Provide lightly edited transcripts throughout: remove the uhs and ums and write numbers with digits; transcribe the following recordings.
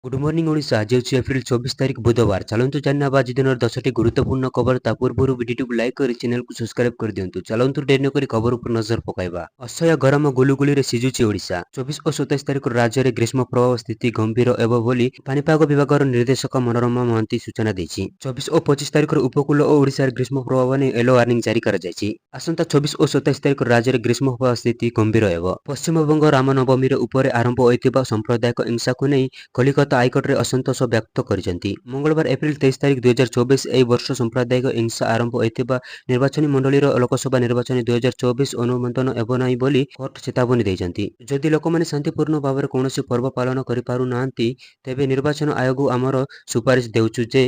Good morning Odisha. आज ହେଉଛି April 24 तारिख बुधवार। चलନ୍ତୁ ଜାଣିବା ଆଜି ଦିନର 10ଟି ଗୁରୁତ୍ୱପୂର୍ଣ୍ଣ ଖବର। ତା ପୂର୍ବରୁ ଭିଡିଓକୁ ଲାଇକ୍ କରି ଚ୍ୟାନେଲକୁ ସବସ୍କ୍ରାଇବ କରିଦିଅନ୍ତୁ। ଚାଲନ୍ତୁ ଡେରି ନକରି ଖବର ଉପରେ ନଜର ପକାଇବା। ଅସହ୍ୟ ଗରମ ଗୁଳୁଗୁଳିରେ ସିଝୁଛି ଓଡ଼ିଶା। 24 ଓ 27 ତାରିଖରୁ ରାଜ୍ୟରେ ଗ୍ରୀଷ୍ମ ପ୍ରବାହ ସ୍ଥିତି ଗମ୍ଭୀର ହେବ ବୋଲି ପାଣିପାଗ ବିଭାଗର ନିର୍ଦ୍ଦେଶକ ମନୋରମା ମହାନ୍ତି ସୂଚନା ଦେଇଛି। 24 ଓ 25 ତାରିଖରୁ ଉପକୂଳ ଓ ଓଡ଼ିଶାରେ ଗ୍ରୀଷ୍ମ ପ୍ରବାହ ନେଇ ୟେଲୋ ୱାର୍ଣ୍ଣିଂ ଜାରି କରାଯାଇଛି। ଆସନ୍ତା 24 ଓ 27 ତାରିଖରୁ ରାଜ୍ୟରେ ଗ୍ରୀଷ୍ମ ପ୍ରବାହ ସ୍ଥିତି ଗମ୍ଭୀର ହେବ। ପଶ୍ଚିମବଙ୍ଗ ରାମନବମୀର ଉପରେ ଆରମ୍ଭ ହୋଇଥିବା ସାମ୍ପ୍ରଦାୟିକ ହିଂସାକୁ ନେଇ କଲିକତା ହାଇକୋର୍ଟରେ ଅସନ୍ତୋଷ ବ୍ୟକ୍ତ କରିଛନ୍ତି। ମଙ୍ଗଳବାର ଏପ୍ରିଲ 23 ତାରିଖ 2024 ଏହି ବର୍ଷ ସାମ୍ପ୍ରଦାୟିକ ହିଂସା ଆରମ୍ଭ ହୋଇଥିବା ନିର୍ବାଚନୀ ମଣ୍ଡଳୀର ଲୋକସଭା ନିର୍ବାଚନ 2024 ଅନୁମୋଦନ ହେବ ନାହିଁ ବୋଲି କୋର୍ଟ ଚେତାବନୀ ଦେଇଛନ୍ତି। ଯଦି ଲୋକମାନେ ଶାନ୍ତିପୂର୍ଣ୍ଣ ଭାବରେ କୌଣସି ପର୍ବ ପାଳନ କରିପାରୁନାହାନ୍ତି, ତେବେ ନିର୍ବାଚନ ଆୟୋଗ ଆମର ସୁପାରିଶ ଦେଉଛୁ ଯେ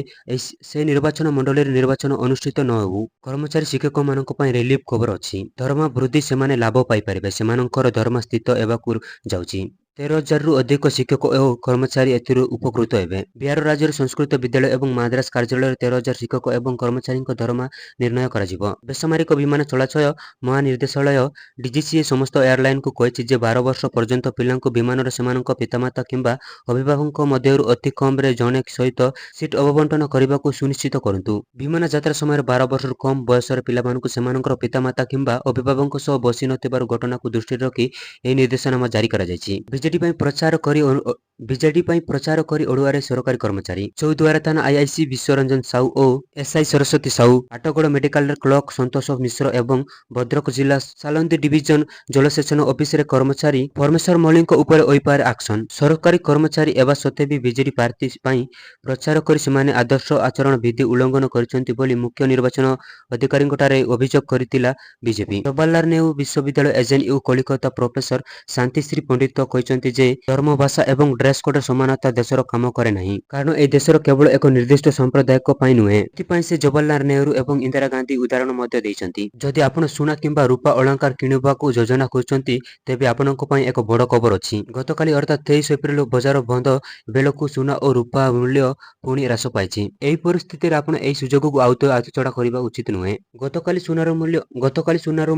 ସେ ନିର୍ବାଚନ ମଣ୍ଡଳୀରେ ନିର୍ବାଚନ ଅନୁଷ୍ଠିତ ନ ହେଉ। କର୍ମଚାରୀ ଶିକ୍ଷକମାନଙ୍କ ପାଇଁ ରିଲିଫ୍ ଖବର ଅଛି। ଦରମା ବୃଦ୍ଧି ସେମାନେ ଲାଭ ପାଇପାରିବେ। ସେମାନଙ୍କର ଦରମା ସ୍ଥିତ ହେବାକୁ ଯାଉଛି। 13,000ରୁ ଅଧିକ ଶିକ୍ଷକ ଓ କର୍ମଚାରୀ ଏଥିରୁ ଉପକୃତ ହେବେ। ବିହାର ରାଜ୍ୟର ସଂସ୍କୃତ ବିଦ୍ୟାଳୟ ଏବଂ ମାଦ୍ରାସ କାର୍ଯ୍ୟାଳୟରେ 13,000 ଶିକ୍ଷକ ଏବଂ କର୍ମଚାରୀଙ୍କ ଦରମା ନିର୍ଣ୍ଣୟ କରାଯିବ। ବେସାମରିକ ବିମାନ ଚଳାଚଳ ମହାନିର୍ଦ୍ଦେଶାଳୟ ଡିଜିସିଏ ସମସ୍ତ ଏୟାରଲାଇନ୍କୁ କହିଛି ଯେ 12 ବର୍ଷ ପର୍ଯ୍ୟନ୍ତ ପିଲାଙ୍କୁ ବିମାନରେ ସେମାନଙ୍କ ପିତାମାତା କିମ୍ବା ଅଭିଭାବକଙ୍କ ମଧ୍ୟରୁ ଅତି କମ୍ରେ ଜଣେ ସହିତ ସିଟ୍ ଅବବଣ୍ଟନ କରିବାକୁ ସୁନିଶ୍ଚିତ କରନ୍ତୁ। ବିମାନ ଯାତ୍ରା ସମୟରେ 12 ବର୍ଷରୁ କମ୍ ବୟସର ପିଲାମାନଙ୍କୁ ସେମାନଙ୍କର ପିତାମାତା କିମ୍ବା ଅଭିଭାବକଙ୍କ ସହ ବସି ନଥିବାର ଘଟଣାକୁ ଦୃଷ୍ଟିରେ ରଖି ଏହି ନିର୍ଦ୍ଦେଶନାମା ଜାରି କରାଯାଇଛି। ବିଜେଡି ପାଇଁ ପ୍ରଚାର କରି ଅଡୁଆରେ ସରକାରୀ କର୍ମଚାରୀ। ଚୌଦ୍ୱାର ଥାନା ଆଇଆଇସି ବିଶ୍ୱରଞ୍ଜନ ସାହୁ ଓ ଏସ୍ଆଇ ସରସ୍ୱତୀ ସାହୁ, ଆଠଗଡ଼ ମେଡିକାଲର କ୍ଲର୍କ ସନ୍ତୋଷ ମିଶ୍ର ଏବଂ ଭଦ୍ରକ ଜିଲ୍ଲା ସାଲନ୍ଦୀ ଡିଭିଜନ ଜଳସେଚନ ଅଫିସରେ କର୍ମଚାରୀ ପରମେଶ୍ୱର ମଲ୍ଲିକଙ୍କ ଉପରେ ହୋଇପାରେ ଆକ୍ସନ। ସରକାରୀ କର୍ମଚାରୀ ହେବା ସତ୍ତ୍ୱେ ବି ବିଜେଡି ପ୍ରାର୍ଥୀ ପାଇଁ ପ୍ରଚାର କରି ସେମାନେ ଆଦର୍ଶ ଆଚରଣ ବିଧି ଉଲ୍ଲଂଘନ କରିଛନ୍ତି ବୋଲି ମୁଖ୍ୟ ନିର୍ବାଚନ ଅଧିକାରୀଙ୍କଠାରେ ଅଭିଯୋଗ କରିଥିଲା ବିଜେପି। ଜବାହରଲାଲ ନେହେରୁ ବିଶ୍ୱବିଦ୍ୟାଳୟ ଏଜେଣ୍ଟ ଓ କଲିକତା ପ୍ରଫେସର ଶାନ୍ତିଶ୍ରୀ ପଣ୍ଡିତ କହିଛନ୍ତି ଯେ ଧର୍ମ, ଭାଷା ଏବଂ ଡ୍ରେସ୍ କୋଡର ସମାନତା ଦେଶର କାମ କରେ ନାହିଁ, କାରଣ ଏହି ଦେଶର କେବଳ ଏକ ନିର୍ଦ୍ଦିଷ୍ଟ ସମ୍ପ୍ରଦାୟଙ୍କ ପାଇଁ ନୁହେଁ। ଏଥିପାଇଁ ସେ ଜବାହରଲାଲ ନେହେରୁ ଏବଂ ଇନ୍ଦିରା ଗାନ୍ଧୀ ଉଦାହରଣ ମଧ୍ୟ ଦେଇଛନ୍ତି। ଯଦି ଆପଣ ସୁନା କିମ୍ବା ରୂପା ଅଳଙ୍କାର କିଣିବାକୁ ଯୋଜନା କରୁଛନ୍ତି, ତେବେ ଆପଣଙ୍କ ପାଇଁ ଏକ ବଡ଼ ଖବର ଅଛି। ଗତକାଲି ଅର୍ଥାତ୍ 23 ଏପ୍ରିଲ ବଜାର ବନ୍ଦ ବେଳକୁ ସୁନା ଓ ରୂପା ମୂଲ୍ୟ ପୁଣି ହ୍ରାସ ପାଇଛି। ଏହି ପରିସ୍ଥିତିରେ ଆପଣ ଏହି ସୁଯୋଗକୁ ହାତଛଡ଼ା କରିବା ଉଚିତ ନୁହେଁ। ଗତକାଲି ସୁନାର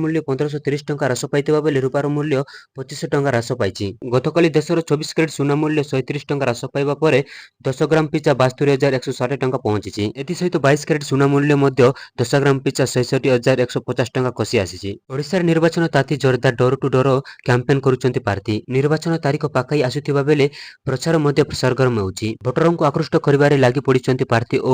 ମୂଲ୍ୟ 1530 ଟଙ୍କା ହ୍ରାସ ପାଇଥିବା ବେଳେ ରୂପାର ମୂଲ୍ୟ 2500 ଟଙ୍କା ହ୍ରାସ ପାଇଛି। ଗତକାଲି ଦେଶର 24 କ୍ୟାରେଟ୍ ସୁନା ମୂଲ୍ୟ 130 ଟଙ୍କା ହ୍ରାସ ପାଇବା ପରେ 10 ଗ୍ରାମ ପିଛା 72,160 ଟଙ୍କା ପହଞ୍ଚିଛି। ଏଥିସହିତ 22 କ୍ୟାରେଟ୍ ସୁନା ମୂଲ୍ୟ ମଧ୍ୟ 10 ଗ୍ରାମ ପିଛା 66,150 ଟଙ୍କା ଖସି ଆସିଛି। ଓଡ଼ିଶାରେ ନିର୍ବାଚନ ତାତି ଜୋରଦାର। ଡୋର ଟୁ ଡୋର କ୍ୟାମ୍ପେନ୍ କରୁଛନ୍ତି ପ୍ରାର୍ଥୀ। ନିର୍ବାଚନ ତାରିଖ ପାଖେଇ ଆସୁଥିବା ବେଳେ ପ୍ରଚାର ମଧ୍ୟ ସରଗରମ ହେଉଛି। ଭୋଟରଙ୍କୁ ଆକୃଷ୍ଟ କରିବାରେ ଲାଗି ପଡ଼ିଛନ୍ତି ପ୍ରାର୍ଥୀ ଓ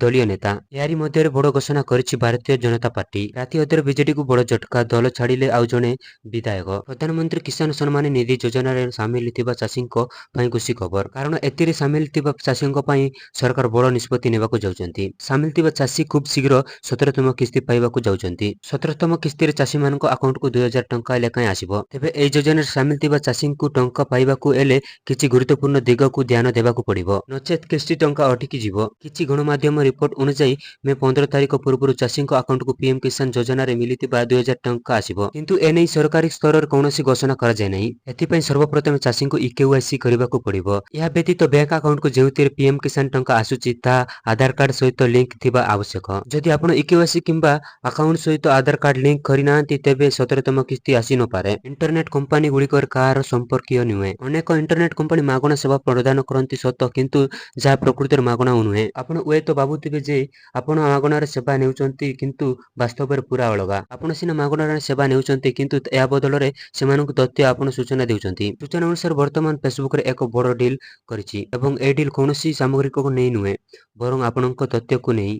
ଦଳୀୟ ନେତା। ଏହାରି ମଧ୍ୟରେ ବଡ଼ ଘୋଷଣା କରିଛି ଭାରତୀୟ ଜନତା ପାର୍ଟି। ରାତି ଅଧରେ ବିଜେଡିକୁ ବଡ଼ ଝଟକା, ଦଳ ଛାଡ଼ିଲେ ଆଉ ଜଣେ ବିଧାୟକ। ପ୍ରଧାନମନ୍ତ୍ରୀ କିଷାନ ସମ୍ମାନ ନିଧି ଯୋଜନାରେ ସାମିଲ ଥିବା ଚାଷୀଙ୍କ ପାଇଁ ଖୁସି ଖବର, କାରଣ ଏଥିରେ ସାମିଲ ଥିବା ଚାଷୀଙ୍କ ପାଇଁ ସରକାର ବଡ଼ ନିଷ୍ପତ୍ତି ନେବାକୁ ଯାଉଛନ୍ତି। ସାମିଲ ଥିବା ଚାଷୀ ଖୁବ୍ ଶୀଘ୍ର 17ତମ କିସ୍ତି ପାଇବାକୁ ଯାଉଛନ୍ତି। 17ତମ କିସ୍ତିରେ ଚାଷୀମାନଙ୍କ ଆକାଉଣ୍ଟକୁ 2,000 ଟଙ୍କା ଲେଖାଏଁ ଆସିବ। ତେବେ ଏହି ଯୋଜନାରେ ସାମିଲ ଥିବା ଚାଷୀଙ୍କୁ ଟଙ୍କା ପାଇବାକୁ ହେଲେ କିଛି ଗୁରୁତ୍ୱପୂର୍ଣ୍ଣ ଦିଗକୁ ଧ୍ୟାନ ଦେବାକୁ ପଡ଼ିବ, ନଚେତ୍ କିସ୍ତି ଟଙ୍କା ଅଟକି ଯିବ। କିଛି ଗଣମାଧ୍ୟମ ରିପୋର୍ଟ ଅନୁଯାୟୀ ମେ 15 ତାରିଖ ପୂର୍ବରୁ ଚାଷୀଙ୍କ ଆକାଉଣ୍ଟକୁ ପିଏମ୍ କିଷାନ ଯୋଜନାରେ ମିଳିଥିବା 2,000 ଟଙ୍କା ଆସିବ, କିନ୍ତୁ ଏନେଇ ସରକାରୀ ସ୍ତରରେ କୌଣସି ଘୋଷଣା କରାଯାଇ ନାହିଁ। ଏଥିପାଇଁ ସର୍ବପ୍ରଥମେ ଚାଷୀଙ୍କୁ ଇକେୱାଇସି କରିବାକୁ ପଡ଼ିବ। ଏହା ବ୍ୟତୀତ ବ୍ୟାଙ୍କ ଆକାଉଣ୍ଟକୁ ଯେଉଁଥିରେ ପିଏମ୍ କିଷାନ ଟଙ୍କା ଆସୁଛି ତାହା ଆଧାର କାର୍ଡ ସହିତ ଲିଙ୍କ ଥିବା ଆବଶ୍ୟକ। ଯଦି ଆପଣ ଇକେୱାଇସି କିମ୍ବା ଆକାଉଣ୍ଟ ସହିତ ଆଧାର କାର୍ଡ ଲିଙ୍କ କରିନାହାନ୍ତି, ତେବେ 17ତମ କିସ୍ତି ଆସିନପାରେ। ଇଣ୍ଟରନେଟ୍ କମ୍ପାନୀ ଗୁଡ଼ିକର କାହାର ସମ୍ପର୍କୀୟ ନୁହେଁ। ଅନେକ ଇଣ୍ଟରନେଟ୍ କମ୍ପାନୀ ମାଗଣା ସେବା ପ୍ରଦାନ କରନ୍ତି ସତ, କିନ୍ତୁ ଯାହା ପ୍ରକୃତରେ ମାଗଣା ନୁହେଁ। ଆପଣ ହୁଏତ ଭାବୁଥିବେ ଯେ ଆପଣ ମାଗଣାରେ ସେବା ନେଉଛନ୍ତି, କିନ୍ତୁ ବାସ୍ତବରେ ପୁରା ଅଲଗା। ଆପଣ ସିନା ମାଗଣାରେ ସେବା ନେଉଛନ୍ତି, କିନ୍ତୁ ଏହା ବଦଳରେ ସେମାନଙ୍କୁ ତଥ୍ୟ ଆପଣ ସୂଚନା ଦେଉଛନ୍ତି। ସୂଚନା ଅନୁସାରେ ବର୍ତ୍ତମାନ ଫେସବୁକରେ ଏକ ବଡ଼ ଡିଲ୍ କରିଛି ଏବଂ ଏହି ଡିଲ୍ କୌଣସି ସାମଗ୍ରିକକୁ ନେଇ ନୁହେଁ, ବରଂ ଆପଣଙ୍କ ତଥ୍ୟକୁ ନେଇ।